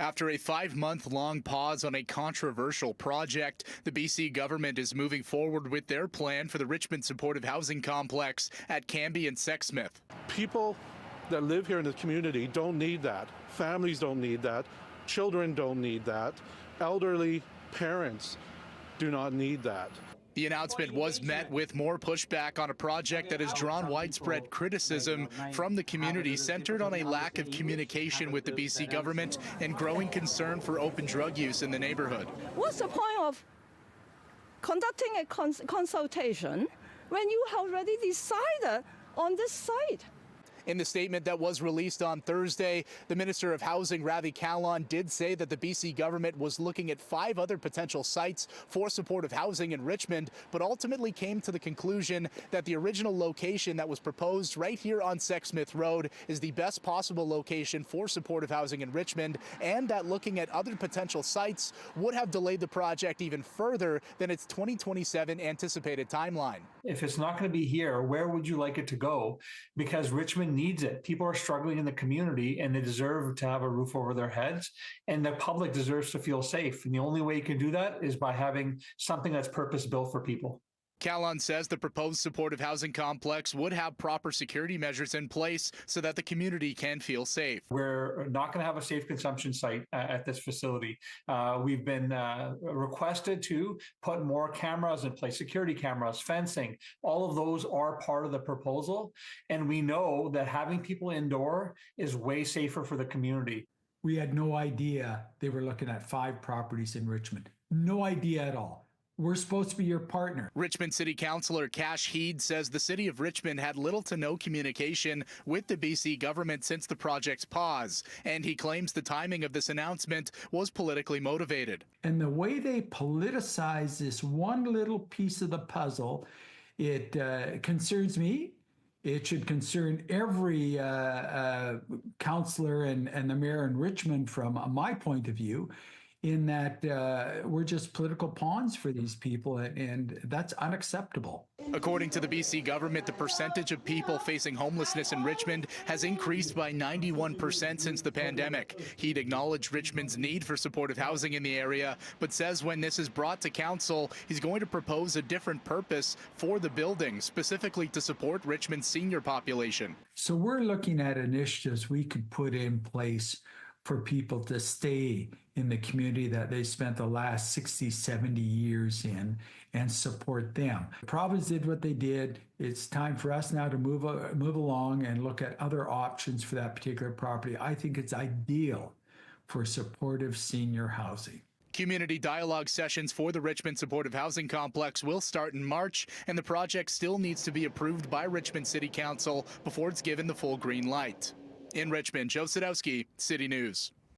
After a 5-month-long pause on a controversial project, the BC government is moving forward with their plan for the Richmond supportive housing complex at Cambie and Sexsmith. People that live here in the community don't need that. Families don't need that. Children don't need that. Elderly parents do not need that. The announcement was met with more pushback on a project that has drawn widespread criticism from the community, centered on a lack of communication with the BC government and growing concern for open drug use in the neighborhood. What's the point of conducting a consultation when you have already decided on this site? In the statement that was released on Thursday, the Minister of Housing, Ravi Kahlon, did say that the BC government was looking at 5 other potential sites for supportive housing in Richmond, but ultimately came to the conclusion that the original location that was proposed right here on Sexsmith Road is the best possible location for supportive housing in Richmond, and that looking at other potential sites would have delayed the project even further than its 2027 anticipated timeline. If it's not going to be here, where would you like it to go? Because Richmond needs it. People are struggling in the community and they deserve to have a roof over their heads, and the public deserves to feel safe. And the only way you can do that is by having something that's purpose-built for people. Kahlon says the proposed supportive housing complex would have proper security measures in place so that the community can feel safe. We're not going to have a safe consumption site at this facility. We've been requested to put more cameras in place, security cameras, fencing. All of those are part of the proposal. And we know that having people indoor is way safer for the community. We had no idea they were looking at 5 properties in Richmond. No idea at all. We're supposed to be your partner. Richmond City Councillor Cash Heed says the City of Richmond had little to no communication with the BC government since the project's pause, and he claims the timing of this announcement was politically motivated. And the way they politicize this one little piece of the puzzle, it concerns me. It should concern every councillor and the mayor in Richmond from my point of view, in that we're just political pawns for these people, and that's unacceptable. According to the BC government, the percentage of people facing homelessness in Richmond has increased by 91% since the pandemic. He'd acknowledged Richmond's need for supportive housing in the area, but says when this is brought to council, he's going to propose a different purpose for the building, specifically to support Richmond's senior population. So we're looking at initiatives we could put in place for people to stay in the community that they spent the last 60, 70 years in and support them. The province did what they did. It's time for us now to move along and look at other options for that particular property. I think it's ideal for supportive senior housing. Community dialogue sessions for the Richmond supportive housing complex will start in March, and the project still needs to be approved by Richmond City Council before it's given the full green light. In Richmond, Joe Sadowski, City News.